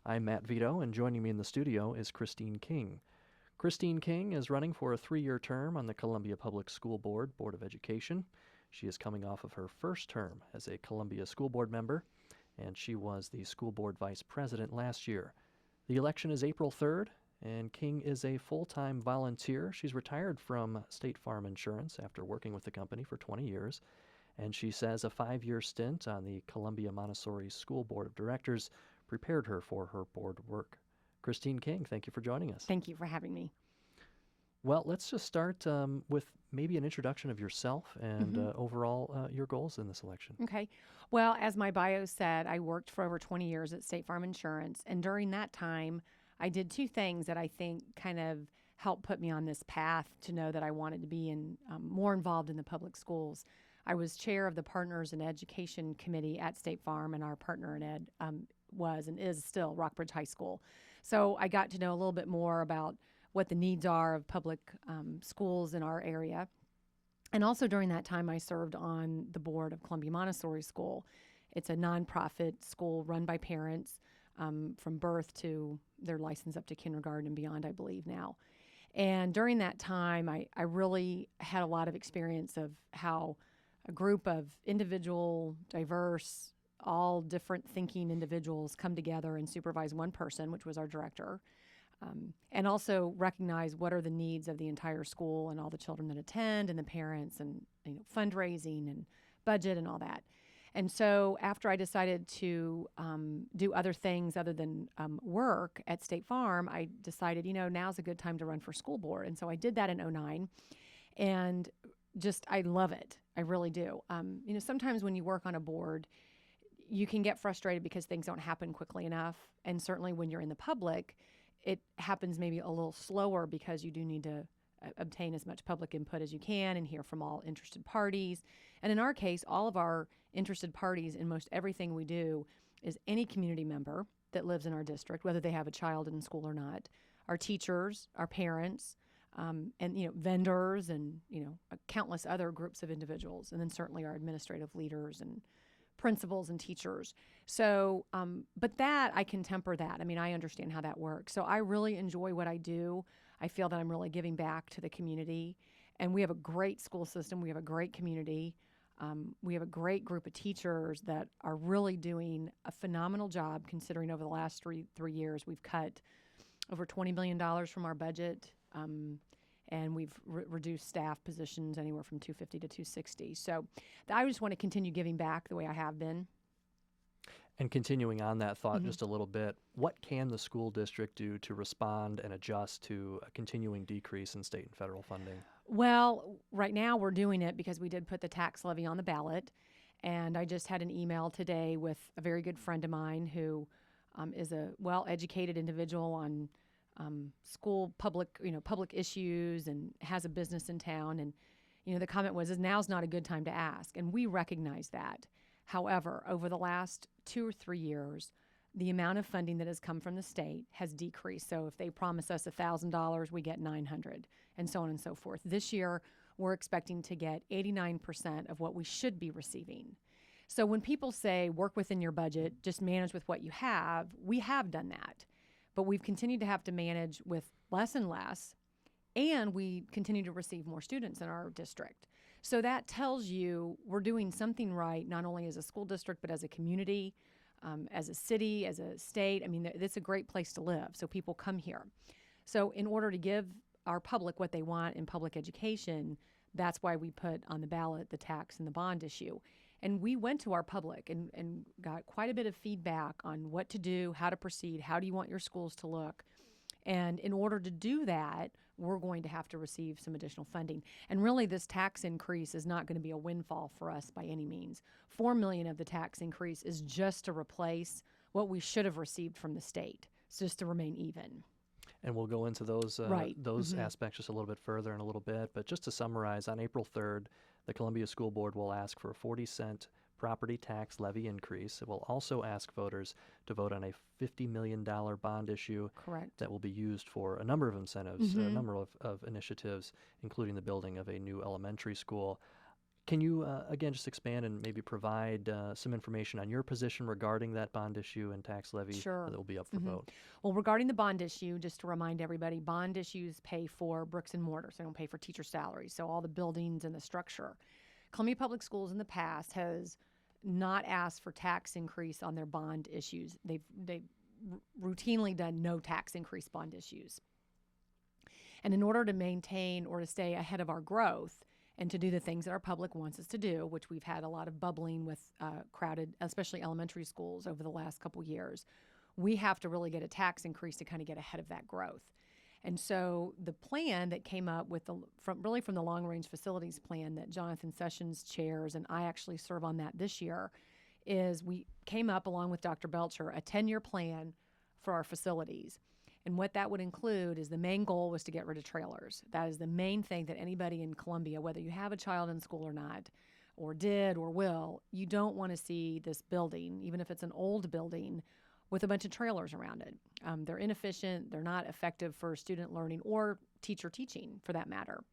I'm Matt Vito, and joining me in the studio is Christine King. Christine King is running for a 3-year term on the Columbia Public School Board Board of Education. She is coming off of her first term as a Columbia School Board member, and she was the school board vice president last year. The election is April 3rd, and King is a full-time volunteer. She's retired from State Farm Insurance after working with the company for 20 years, and she says a 5-year stint on the Columbia Montessori School Board of Directors prepared her for her board work. Christine King, thank you for joining us. Thank you for having me. Well, let's just start with maybe an introduction of yourself and overall your goals in this election. Okay. Well, as my bio said, I worked for over 20 years at State Farm Insurance. And during that time, I did two things that I think kind of helped put me on this path to know that I wanted to be more involved in the public schools. I was chair of the Partners in Education Committee at State Farm, and our partner in ed was and is still Rockbridge High School. So I got to know a little bit more about what the needs are of public schools in our area. And also during that time, I served on the board of Columbia Montessori School. It's a nonprofit school run by parents from birth to their license up to kindergarten and beyond, I believe now. And during that time, I really had a lot of experience of how a group of individual, diverse, all different thinking individuals come together and supervise one person, which was our director, and also recognize what are the needs of the entire school and all the children that attend and the parents and fundraising and budget and all that. And so after I decided to do other things other than work at State Farm, I decided, now's a good time to run for school board. And so I did that in 2009, and I love it. I really do. Sometimes when you work on a board, you can get frustrated because things don't happen quickly enough. And certainly when you're in the public, it happens maybe a little slower because you do need to obtain as much public input as you can and hear from all interested parties. And in our case, all of our interested parties in most everything we do is any community member that lives in our district, whether they have a child in school or not, our teachers, our parents, and vendors and countless other groups of individuals, and then certainly our administrative leaders and principals and teachers. So, but that I can temper that. I mean, I understand how that works. So I really enjoy what I do. I feel that I'm really giving back to the community, and we have a great school system. We have a great community. We have a great group of teachers that are really doing a phenomenal job, considering over the last three years we've cut over $20 million from our budget. And we've reduced staff positions anywhere from 250 to 260. So I just want to continue giving back the way I have been. And continuing on that thought just a little bit, what can the school district do to respond and adjust to a continuing decrease in state and federal funding? Well, right now we're doing it because we did put the tax levy on the ballot. And I just had an email today with a very good friend of mine who is a well-educated individual on school public issues and has a business in town. And, the comment was, now's not a good time to ask. And we recognize that. However, over the last 2 or 3 years, the amount of funding that has come from the state has decreased. So if they promise us $1,000, we get $900 and so on and so forth. This year, we're expecting to get 89% of what we should be receiving. So when people say work within your budget, just manage with what you have, we have done that. But we've continued to have to manage with less and less, and we continue to receive more students in our district. So that tells you we're doing something right, not only as a school district, but as a community, as a city, as a state. I mean, it's a great place to live, so people come here. So in order to give our public what they want in public education, that's why we put on the ballot the tax and the bond issue. And we went to our public and got quite a bit of feedback on what to do, how to proceed, how do you want your schools to look. And in order to do that, we're going to have to receive some additional funding. And really, this tax increase is not going to be a windfall for us by any means. $4 million of the tax increase is just to replace what we should have received from the state. It's just to remain even. And we'll go into those aspects just a little bit further in a little bit. But just to summarize, on April 3rd, the Columbia School Board will ask for a 40-cent property tax levy increase. It will also ask voters to vote on a $50 million bond issue. Correct. That will be used for a number of incentives, a number of initiatives, including the building of a new elementary school. Can you, again, just expand and maybe provide some information on your position regarding that bond issue and tax levy Sure. that will be up for vote? Well, regarding the bond issue, just to remind everybody, bond issues pay for bricks and mortar, so they don't pay for teacher salaries, so all the buildings and the structure. Columbia Public Schools in the past has not asked for tax increase on their bond issues. They've routinely done no tax increase bond issues. And in order to maintain or to stay ahead of our growth and to do the things that our public wants us to do, which we've had a lot of bubbling with crowded, especially elementary schools over the last couple years, we have to really get a tax increase to kind of get ahead of that growth. And so the plan that came up with from the long-range facilities plan that Jonathan Sessions chairs, and I actually serve on that this year, is we came up along with Dr. Belcher a 10-year plan for our facilities. And what that would include is the main goal was to get rid of trailers. That is the main thing that anybody in Columbia, whether you have a child in school or not, or did or will, you don't want to see this building, even if it's an old building, with a bunch of trailers around it. They're inefficient. They're not effective for student learning or teacher teaching, for that matter.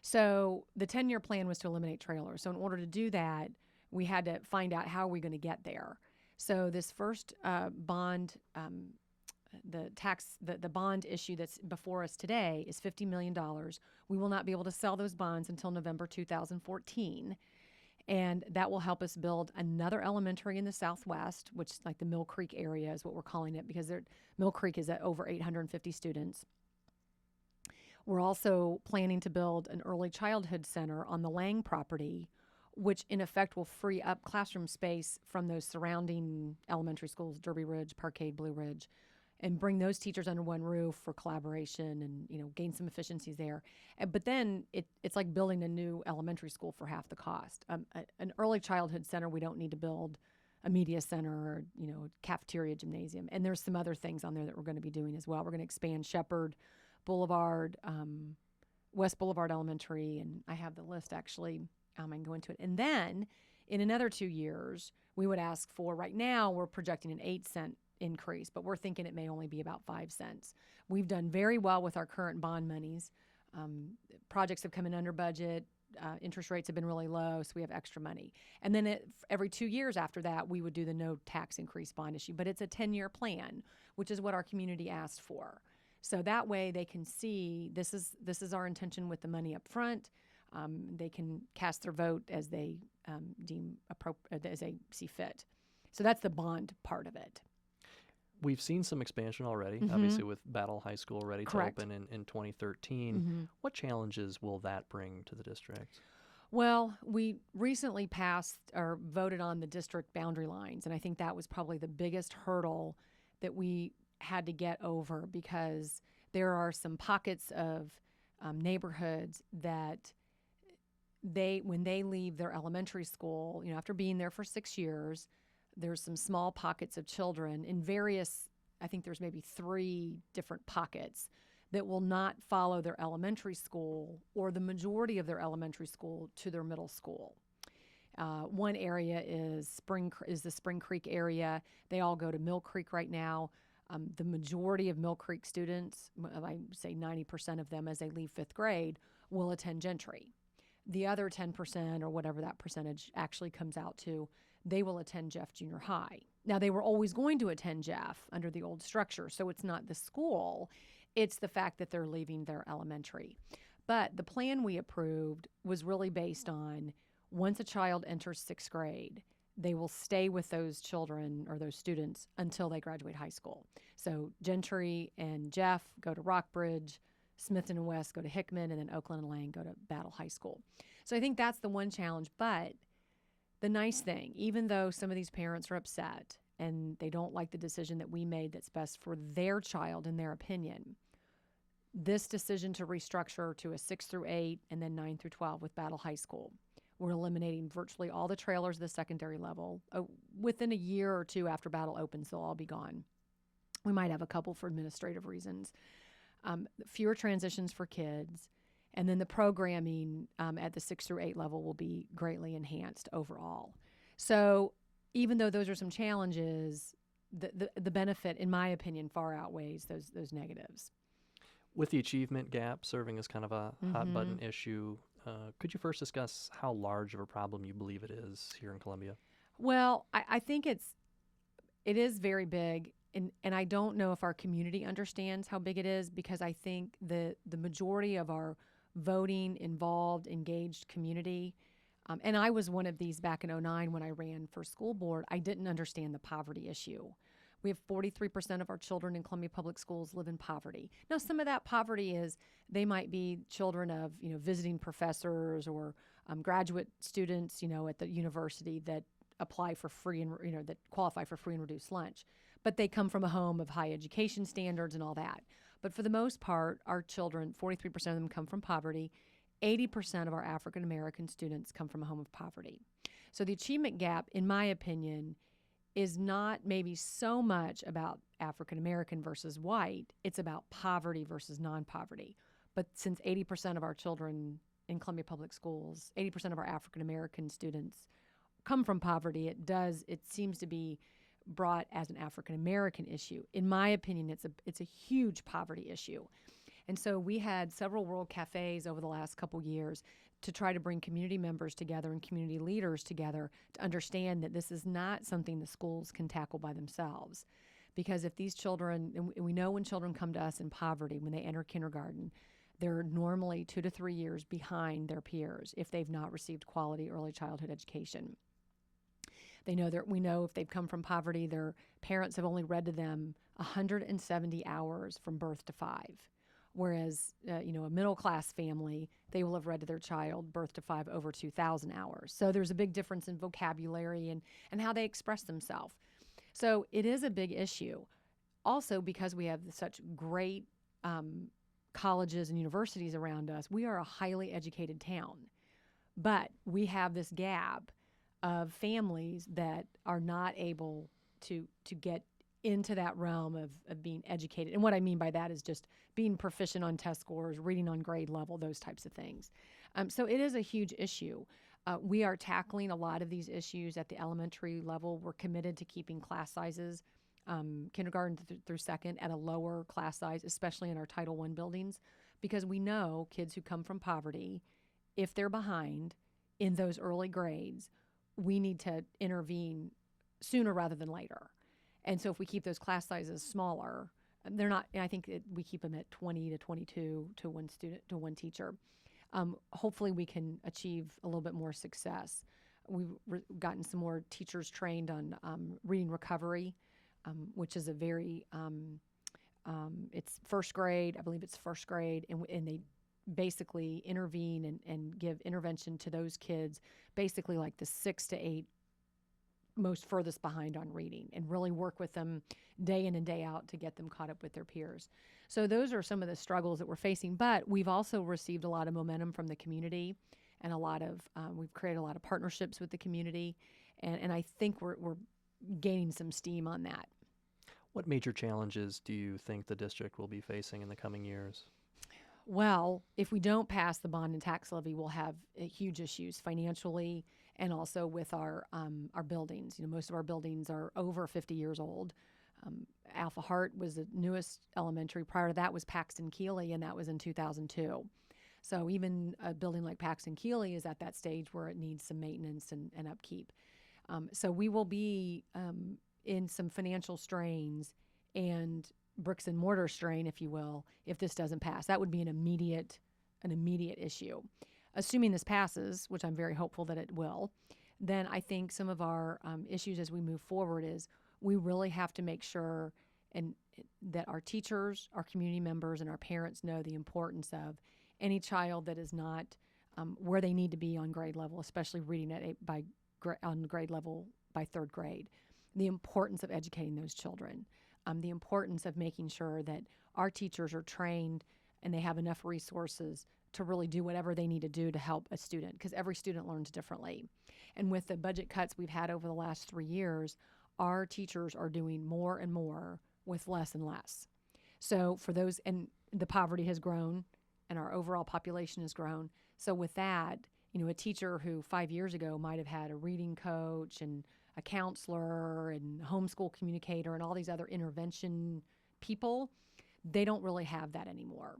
So the 10-year plan was to eliminate trailers. So in order to do that, we had to find out how are we going to get there. So this first bond, the bond issue that's before us today is $50 million. We will not be able to sell those bonds until November 2014. And that will help us build another elementary in the Southwest, which is like the Mill Creek area is what we're calling it, because Mill Creek is at over 850 students. We're also planning to build an early childhood center on the Lang property, which in effect will free up classroom space from those surrounding elementary schools, Derby Ridge, Parkade, Blue Ridge, and bring those teachers under one roof for collaboration and, gain some efficiencies there. But then it's like building a new elementary school for half the cost. An early childhood center, we don't need to build a media center or, cafeteria, gymnasium. And there's some other things on there that we're going to be doing as well. We're going to expand Shepherd Boulevard, West Boulevard Elementary, and I have the list actually. I can go into it. And then in another 2 years, we would ask for, right now we're projecting an 8-cent increase, but we're thinking it may only be about 5 cents. We've done very well with our current bond monies. Projects have come in under budget. Interest rates have been really low, so we have extra money. And then every 2 years after that, we would do the no tax increase bond issue. But it's a 10-year plan, which is what our community asked for. So that way they can see this is our intention with the money up front. They can cast their vote as they deem appropriate, as they see fit. So that's the bond part of it. We've seen some expansion already, obviously with Battle High School ready Correct. to open in 2013. What challenges will that bring to the district? Well, we recently passed or voted on the district boundary lines, and I think that was probably the biggest hurdle that we had to get over, because there are some pockets of neighborhoods that when they leave their elementary school, after being there for 6 years, there's some small pockets of children in various, I think there's maybe 3 different pockets that will not follow their elementary school or the majority of their elementary school to their middle school. One area is the Spring Creek area. They all go to Mill Creek right now. The majority of Mill Creek students, I say 90% of them as they leave 5th grade, will attend Gentry. The other 10% or whatever that percentage actually comes out to, they will attend Jeff Junior High. Now, they were always going to attend Jeff under the old structure, so it's not the school, it's the fact that they're leaving their elementary. But the plan we approved was really based on once a child enters 6th grade, they will stay with those children or those students until they graduate high school. So Gentry and Jeff go to Rockbridge, Smithton and West go to Hickman, and then Oakland and Lang go to Battle High School. So I think that's the one challenge. But the nice thing, even though some of these parents are upset and they don't like the decision that we made that's best for their child in their opinion, this decision to restructure to a 6 through 8 and then 9 through 12 with Battle High School, we're eliminating virtually all the trailers at the secondary level. Within a year or 2 after Battle opens, they'll all be gone. We might have a couple for administrative reasons. Fewer transitions for kids, and then the programming at the 6 through 8 level will be greatly enhanced overall. So even though those are some challenges, the benefit, in my opinion, far outweighs those negatives. With the achievement gap serving as kind of a hot button issue, Could you first discuss how large of a problem you believe it is here in Columbia? Well, I think it is very big, and I don't know if our community understands how big it is, because I think the majority of our voting, involved, engaged community, and I was one of these back in '09 when I ran for school board. I didn't understand the poverty issue. We have 43% of our children in Columbia Public Schools live in poverty. Now, some of that poverty is they might be children of visiting professors or graduate students at the university that apply for free and that qualify for free and reduced lunch, but they come from a home of high education standards and all that. But for the most part, our children, 43% of them come from poverty. 80% of our African American students come from a home of poverty. So the achievement gap, in my opinion, is not maybe so much about African American versus white. It's about poverty versus non-poverty. But since 80% of our children in Columbia Public Schools, 80% of our African American students come from poverty, it seems to be brought as an African American issue. In my opinion, it's a huge poverty issue. And so we had several World Cafes over the last couple years to try to bring community members together and community leaders together to understand that this is not something the schools can tackle by themselves. Because if these children, and we know when children come to us in poverty, when they enter kindergarten, they're normally 2 to 3 years behind their peers if they've not received quality early childhood education. We know if they've come from poverty, their parents have only read to them 170 hours from birth to 5. Whereas, a middle-class family, they will have read to their child birth to 5 over 2,000 hours. So there's a big difference in vocabulary and how they express themselves. So it is a big issue. Also, because we have such great colleges and universities around us, we are a highly educated town. But we have this gap of families that are not able to get into that realm of being educated. And what I mean by that is just being proficient on test scores, reading on grade level, those types of things. So it is a huge issue. We are tackling a lot of these issues at the elementary level. We're committed to keeping class sizes, kindergarten through second, at a lower class size, especially in our Title I buildings, because we know kids who come from poverty, if they're behind in those early grades, we need to intervene sooner rather than later. And so if we keep those class sizes smaller, they're not, I think we keep them at 20 to 22 to one student, to one teacher. Hopefully we can achieve a little bit more success. We've gotten some more teachers trained on reading recovery, which is a very, it's first grade, I believe it's first grade, and they basically intervene and give intervention to those kids, basically like the 6 to 8 most furthest behind on reading, and really work with them day in and day out to get them caught up with their peers. So those are some of the struggles that we're facing, but we've also received a lot of momentum from the community, and we've created a lot of partnerships with the community, and I think we're gaining some steam on that. What major challenges do you think the district will be facing in the coming years? Well, if we don't pass the bond and tax levy, we'll have huge issues financially and also with our buildings. Most of our buildings are over 50 years old. Alpha Hart was the newest elementary. Prior to that was Paxton Keeley, and that was in 2002. So even a building like Paxton Keeley is at that stage where it needs some maintenance and upkeep. So we will be in some financial strains and bricks and mortar strain, if you will, if this doesn't pass. That would be an immediate issue. Assuming this passes, which I'm very hopeful that it will, then I think some of our issues as we move forward is we really have to make sure that our teachers, our community members, and our parents know the importance of any child that is not where they need to be on grade level, especially reading on grade level by third grade. The importance of educating those children. The importance of making sure that our teachers are trained and they have enough resources to really do whatever they need to do to help a student, because every student learns differently. And with the budget cuts we've had over the last 3 years, our teachers are doing more and more with less and less. So for those, and the poverty has grown and our overall population has grown. So with that, a teacher who 5 years ago might have had a reading coach and a counselor and homeschool communicator and all these other intervention people, they don't really have that anymore.